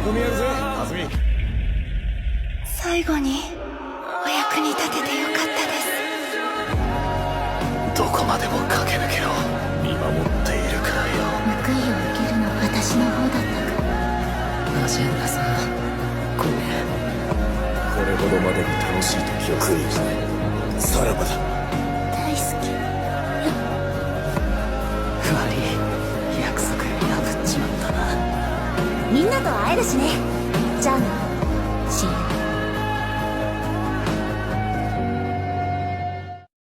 込みやるぜあずみ。最後にお役に立ててよかったです。どこまでも駆け抜けろ。見守っているからよ。報いを受けるのは私の方だったか。アジェンダさん、ごめん。これほどまでに楽しい時を食いにさらばだ。大好き。悪い、約束破っちまったな。みんなと会えるしね。じゃあな。